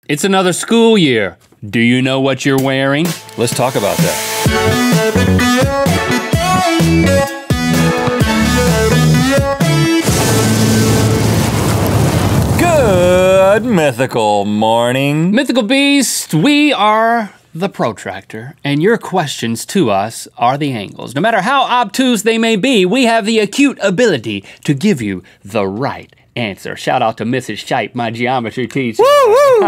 It's another school year. Do you know what you're wearing? Let's talk about that. Good mythical morning. Mythical Beast, we are the protractor, and your questions to us are the angles. No matter how obtuse they may be, we have the acute ability to give you the right answer. Shout out to Mrs. Shipe, my geometry teacher. Woo woo!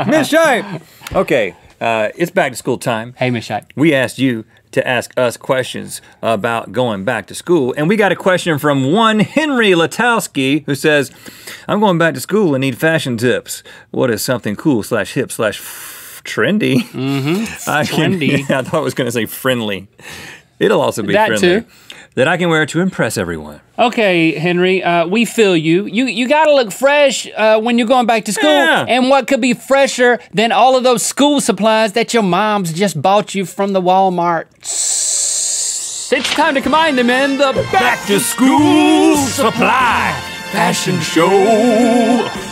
Miss Shipe! Okay, it's back to school time. Hey, Miss Shipe. We asked you to ask us questions about going back to school, and we got a question from one Henry Latowski who says, I'm going back to school and need fashion tips. What is something cool slash hip slash trendy? Trendy. I thought I was gonna say friendly. It'll also be that friendly. Too. That I can wear to impress everyone. Okay, Henry, we feel you. You gotta look fresh when you're going back to school. Yeah. And what could be fresher than all of those school supplies that your mom's just bought you from the Walmart? It's time to combine them in the Back to School Supply Fashion Show.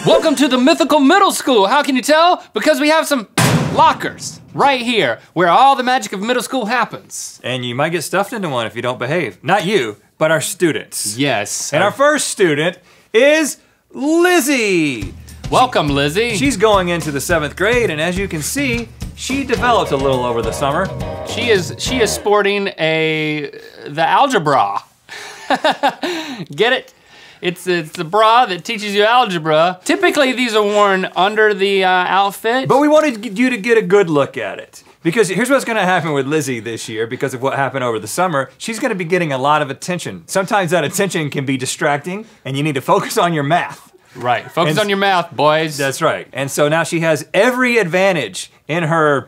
Welcome to the Mythical Middle School. How can you tell? Because we have some lockers right here where all the magic of middle school happens. And you might get stuffed into one if you don't behave. Not you, but our students. Yes. And our first student is Lizzie. Welcome, Lizzie. She's going into the 7th grade, and as you can see, she developed a little over the summer. She is sporting the algebra. Get it? It's the bra that teaches you algebra. Typically, these are worn under the outfit. But we wanted you to get a good look at it. Because here's what's gonna happen with Lizzie this year because of what happened over the summer. She's gonna be getting a lot of attention. Sometimes that attention can be distracting, and you need to focus on your math. Right, focus on your math, boys. That's right. And so now she has every advantage in her,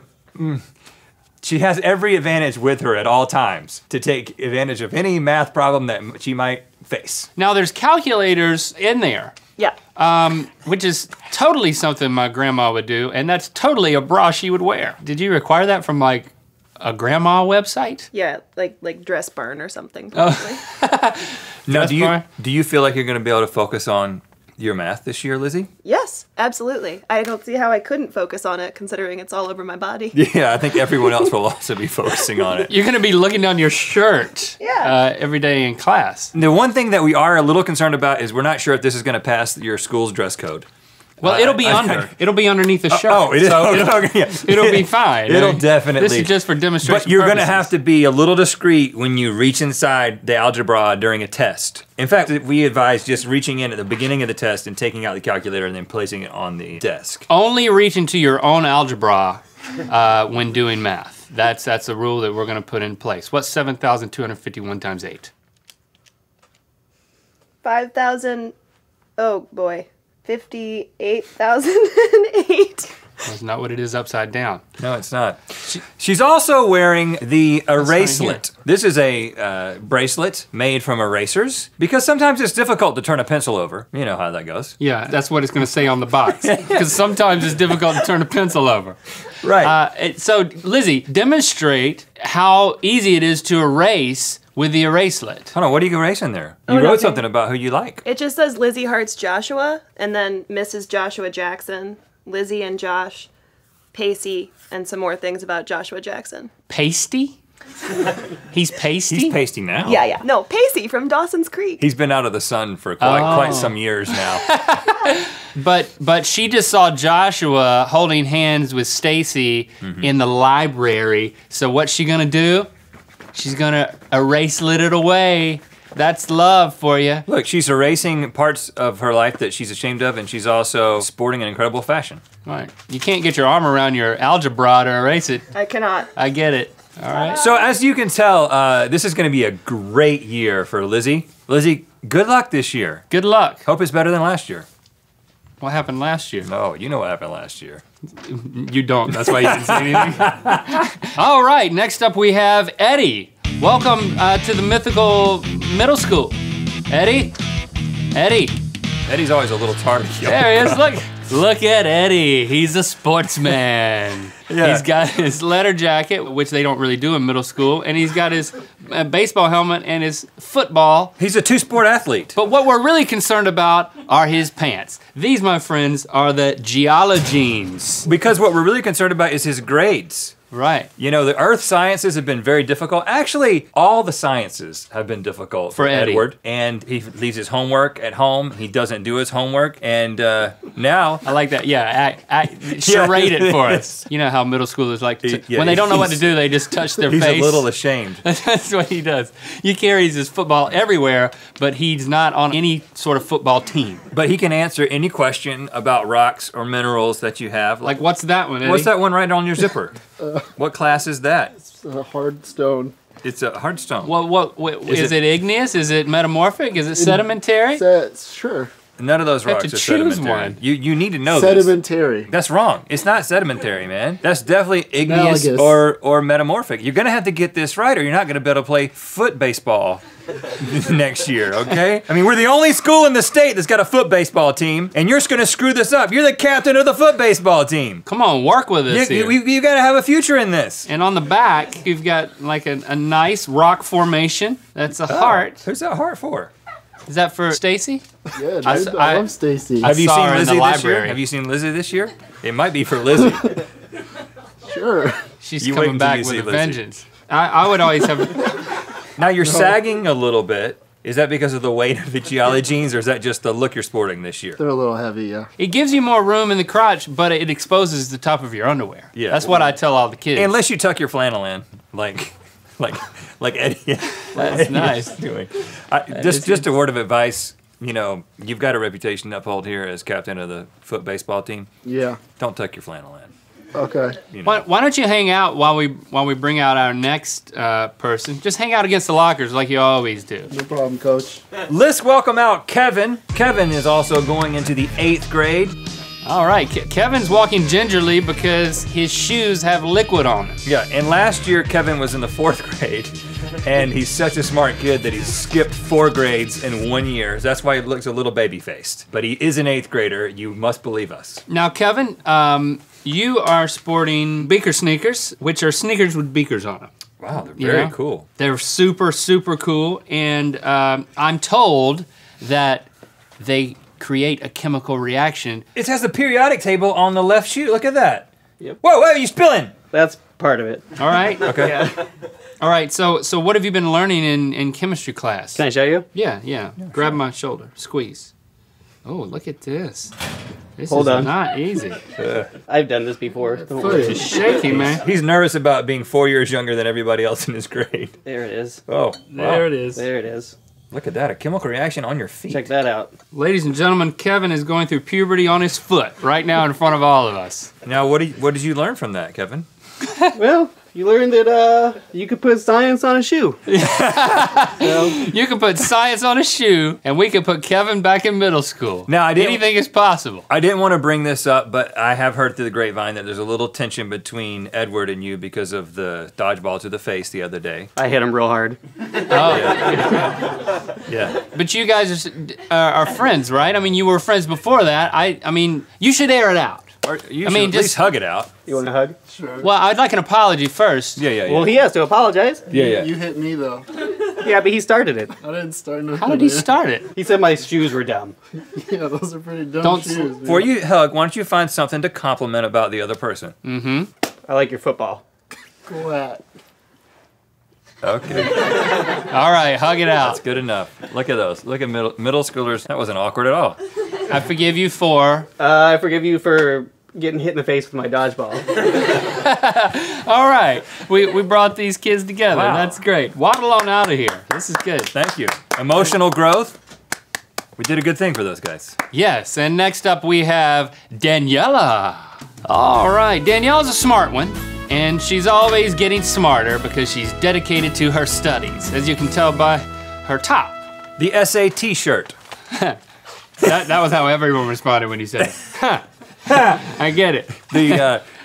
she has every advantage with her at all times to take advantage of any math problem that she might face. Now there's calculators in there. Yeah. Which is totally something my grandma would do, and that's totally a bra she would wear. Did you acquire that from like a grandma website? Yeah, like Dress Barn or something, probably. Now, do you feel like you're gonna be able to focus on your math this year, Lizzie? Yes, absolutely. I don't see how I couldn't focus on it considering it's all over my body. Yeah, I think everyone else will also be focusing on it. You're gonna be looking down your shirt Yeah. every day in class. The one thing that we are a little concerned about is we're not sure if this is gonna pass your school's dress code. Well, it'll be it'll be underneath the shirt. Oh, it is? So Okay. it'll be fine. It'll definitely. This is just for demonstration But you're gonna purposes. have to be a little discreet when you reach inside the algebra during a test. In fact, we advise just reaching in at the beginning of the test and taking out the calculator and then placing it on the desk. Only reach into your own algebra when doing math. That's a rule that we're gonna put in place. What's 7,251 times 8? 5,000, oh boy, 58,008. That's not what it is upside down. No, it's not. She's also wearing the eracelet. right This is a bracelet made from erasers because sometimes it's difficult to turn a pencil over. You know how that goes. Yeah, that's what it's gonna say on the box. Because sometimes it's difficult to turn a pencil over. Right. So Lizzie, demonstrate how easy it is to erase with the eraselet. Hold on, what are you erasing there? You Oh, wrote nothing. something about who you like. It just says Lizzie Hearts Joshua, and then Mrs. Joshua Jackson, Lizzie and Josh, Pacey, and some more things about Joshua Jackson. Pasty? He's pasty? He's pasty now. Yeah. No, Pacey from Dawson's Creek. He's been out of the sun for quite some years now. But she just saw Joshua holding hands with Stacy in the library. So what's she gonna do? She's gonna eraselet it away. That's love for you. Look, she's erasing parts of her life that she's ashamed of, and she's also sporting an incredible fashion. Right. You can't get your arm around your algebra to erase it. I cannot. I get it. All right. So as you can tell, this is gonna be a great year for Lizzie. Lizzie, good luck this year. Good luck. Hope it's better than last year. What happened last year? Oh, you know what happened last year. You don't. That's why you didn't say anything. All right. Next up, we have Eddie. Welcome to the Mythical Middle School. Eddie. Eddie's always a little tardy. There he is. Look at Eddie. He's a sportsman. Yeah. He's got his letter jacket, which they don't really do in middle school, and he's got his baseball helmet and his football. He's a two-sport athlete. But what we're really concerned about are his pants. These, my friends, are the Giala jeans. Because what we're really concerned about is his grades. Right. You know, the earth sciences have been very difficult. Actually, all the sciences have been difficult for Edward. And he leaves his homework at home. He doesn't do his homework. And now... I like that. Yeah, charade it for us. You know how middle schoolers like to... when they don't know what to do, they just touch their face. He's a little ashamed. That's what he does. He carries his football everywhere, but he's not on any sort of football team. But he can answer any question about rocks or minerals that you have. Like what's that one, Eddie? What's that one right on your zipper? What class is that? It's a hard stone. It's a hard stone. What is it igneous? Is it metamorphic? Is it sedimentary? Sure. None of those rocks are sedimentary. One. You need to know sedimentary. This. That's wrong. It's not sedimentary, man. That's definitely igneous or metamorphic. You're gonna have to get this right or you're not gonna be able to play foot baseball next year, okay? I mean, we're the only school in the state that's got a foot baseball team, and you're just gonna screw this up. You're the captain of the foot baseball team. Come on, work with us here. You gotta have a future in this. And on the back, you've got like a nice rock formation. That's a heart. Who's that heart for? Is that for Stacy? Yeah, I love Stacy. Have you seen Lizzie this year? Library. Have you seen Lizzie this year? It might be for Lizzie. Sure. She's coming back with a vengeance. I would always have... Now you're sagging a little bit. Is that because of the weight of the Giala jeans, or is that just the look you're sporting this year? They're a little heavy, yeah. It gives you more room in the crotch, but it exposes the top of your underwear. Yeah. That's what I tell all the kids. Unless you tuck your flannel in, like Eddie. That's nice. Doing. Just a word of advice. You know, you've got a reputation to uphold here as captain of the foot baseball team. Yeah. Don't tuck your flannel in. Okay. You know. Why don't you hang out while we bring out our next person? Just hang out against the lockers like you always do. No problem, Coach. Let's welcome out Kevin. Kevin is also going into the 8th grade. All right, Kevin's walking gingerly because his shoes have liquid on them. Yeah, and last year Kevin was in the 4th grade, and he's such a smart kid that he's skipped 4 grades in 1 year. So that's why he looks a little baby-faced. But he is an 8th grader, you must believe us. Now, Kevin, you are sporting beaker sneakers, which are sneakers with beakers on them. Wow, they're very cool. They're super, super cool, and I'm told that they create a chemical reaction. It has the periodic table on the left shoe. Look at that. Yep. Whoa, are you spilling? That's part of it. All right. Okay. Yeah. All right. So what have you been learning in chemistry class? Can I show you? Yeah. Grab my shoulder. Squeeze. Oh, look at this. This Hold is on. not easy. I've done this before. Don't worry. It's shaky, man. He's nervous about being 4 years younger than everybody else in his grade. There it is. Oh, There it is. There it is. Look at that, a chemical reaction on your feet. Check that out. Ladies and gentlemen, Kevin is going through puberty on his foot right now in front of all of us. Now, what did you learn from that, Kevin? Well, you learned that you could put science on a shoe. You can put science on a shoe, and we can put Kevin back in middle school. Now, anything is possible. I didn't want to bring this up, but I have heard through the grapevine that there's a little tension between Edward and you because of the dodgeball to the face the other day. I hit him real hard. Oh, Yeah. but you guys are friends, right? I mean, you were friends before that. I mean, you should air it out. Or you I should mean, at just- least hug it out. You want a hug? Sure. Well, I'd like an apology first. Yeah. Well, he has to apologize. Yeah. You hit me, though. Yeah, but he started it. I didn't start nothing. How did he start it? He said my shoes were dumb. Yeah, those are pretty dumb Don't- shoes. Man. Before you hug, why don't you find something to compliment about the other person? I like your football. Cool hat. Okay, All right, hug it out. that's good enough. Look at those. Look at middle schoolers. That wasn't awkward at all. I forgive you for. I forgive you for getting hit in the face with my dodgeball. All right, we brought these kids together. Wow. That's great. Waddle on out of here. This is good. Thank you. Emotional growth. We did a good thing for those guys. Yes, and next up we have Daniela. All right, Daniela's a smart one, and she's always getting smarter because she's dedicated to her studies, as you can tell by her top. The SAT shirt. That was how everyone responded when you said it. Huh. I get it.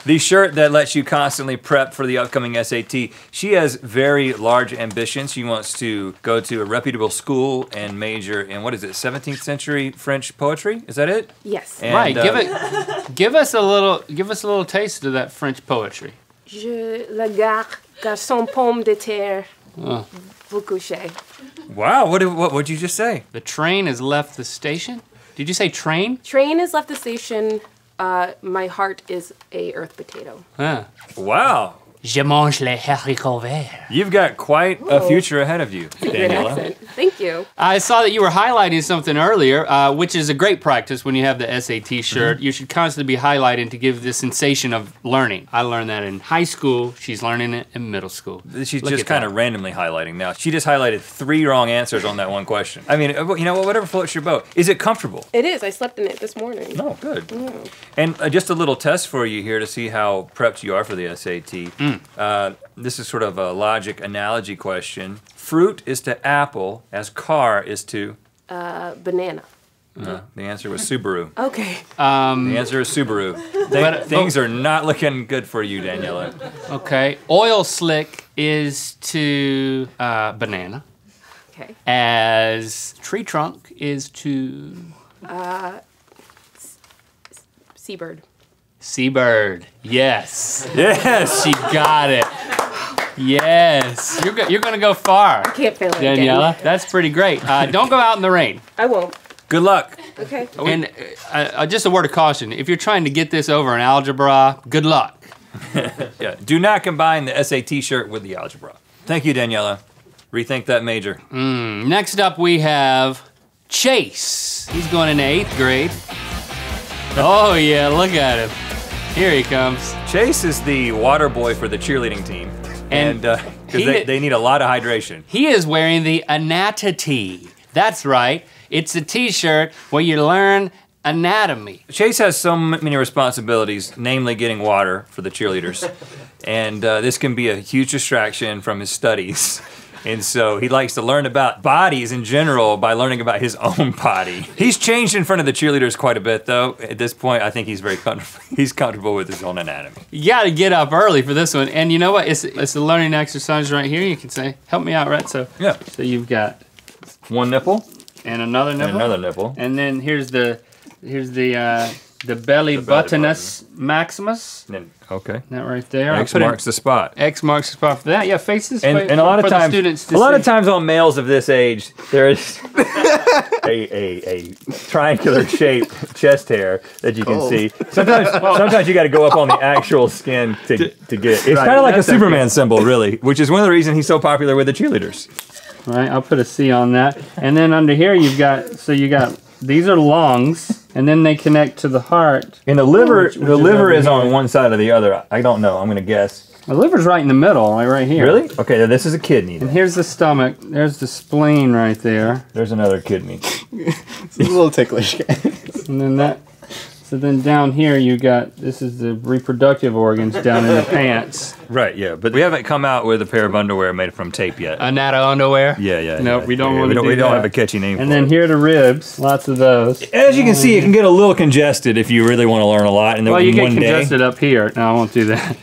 The shirt that lets you constantly prep for the upcoming SAT. She has very large ambitions. She wants to go to a reputable school and major in, what is it, 17th century French poetry? Is that it? Yes. And, Right, give us a little taste of that French poetry. Je regarde garçon pomme de terre. Vous couchez. Wow, what'd you just say? The train has left the station? Did you say train? Train has left the station. My heart is a earth potato. Huh. Wow. Je mange les haricots verts. You've got quite a future ahead of you, Good Daniela. accent. Thank you. I saw that you were highlighting something earlier, which is a great practice when you have the SAT shirt. You should constantly be highlighting to give the sensation of learning. I learned that in high school. She's learning it in middle school. She's Look just at kind that. of randomly highlighting now. She just highlighted 3 wrong answers on that one question. I mean, you know what? Whatever floats your boat. Is it comfortable? It is. I slept in it this morning. Oh, good. And just a little test for you here to see how prepped you are for the SAT. This is sort of a logic analogy question. Fruit is to apple as car is to... Banana. The answer was Subaru. Okay. The answer is Subaru. Things are not looking good for you, Daniela. Okay. Oil slick is to banana, Okay. as tree trunk is to Seabird. seabird. Yes. Yes! She got it. Yes. You're going to go far. Can't fail it Daniela, again. that's pretty great. Don't go out in the rain. I won't. Good luck. Okay. And just a word of caution, if you're trying to get this over in algebra, good luck. Yeah, do not combine the SAT shirt with the algebra. Thank you, Daniela. Rethink that major. Next up we have Chase. He's going into 8th grade. Oh yeah, look at him. Here he comes. Chase is the water boy for the cheerleading team. And because they need a lot of hydration. He is wearing the anatomy. That's right. It's a t-shirt where you learn anatomy. Chase has so many responsibilities, namely getting water for the cheerleaders. And this can be a huge distraction from his studies. And so he likes to learn about bodies in general by learning about his own body. He's changed in front of the cheerleaders quite a bit, though. At this point, I think he's very comfortable. He's comfortable with his own anatomy. You gotta get up early for this one. And you know what? It's a learning exercise right here. You can say, help me out, Rhett. So you've got one nipple. And another nipple. And another nipple. And then here's the belly buttonus maximus. Okay. That right there. X marks the spot. X marks the spot for that. Yeah, face this way. And a lot of times, students to a lot of see. times on males of this age, there is a triangular shaped chest hair that you can see. Sometimes you got to go up on the actual skin to get. It's kind of like a Superman symbol, really, which is one of the reasons he's so popular with the cheerleaders. All right, I'll put a C on that. And then under here you've got these are lungs, and then they connect to the heart. And the liver is on one side or the other. I don't know. I'm gonna guess. The liver's right in the middle, like right here. Really? Okay, then this is a kidney. And here's the stomach. There's the spleen right there. There's another kidney. It's a little ticklish. And then that. So then down here you got, this is the reproductive organs down in the pants. Right, yeah, but we haven't come out with a pair of underwear made from tape yet. Anata underwear? Yeah. No, we don't want to do that. We don't have a catchy name for it. And then here are the ribs, lots of those. As you can see, it can get a little congested if you really want to learn a lot in well, you get one day. congested up here. No, I won't do that.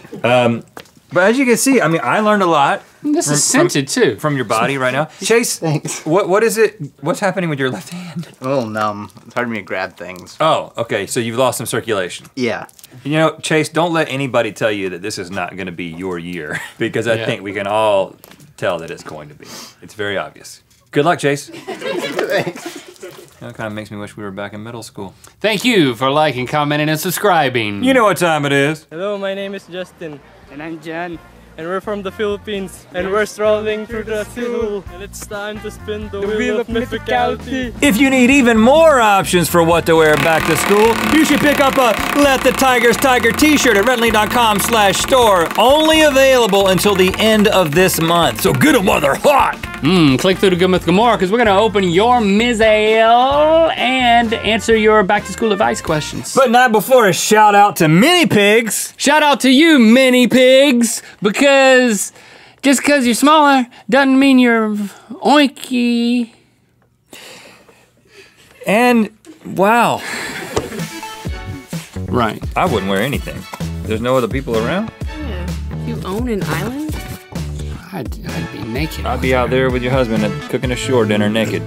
But as you can see, I mean, I learned a lot. This is scented too. From your body right now. Chase, Thanks. what is it? What's happening with your left hand? A little numb. It's hard for me to grab things. Oh, okay, so you've lost some circulation. Yeah. You know, Chase, don't let anybody tell you that this is not going to be your year, because I think we can all tell that it's going to be. It's very obvious. Good luck, Chase. Thanks. That kind of makes me wish we were back in middle school. Thank you for liking, commenting, and subscribing. You know what time it is. Hello, my name is Justin. And I'm Jan. And we're from the Philippines. And we're strolling through the Cebu. And it's time to spin the wheel of mythicality. If you need even more options for what to wear back to school, you should pick up a Let the Tigers Tiger t-shirt at redlink.com/store. Only available until the end of this month. So get them while they're hot. Click through to Good Myth Gomorrah because we're going to open your Mizael and answer your back to school advice questions. But not before a shout out to Mini Pigs. Shout out to you, Mini Pigs, because just because you're smaller doesn't mean you're oinky. And wow. Right. I wouldn't wear anything. There's no other people around. Yeah. You own an island? I'd be naked. I'd be out there with your husband cooking a shore dinner naked.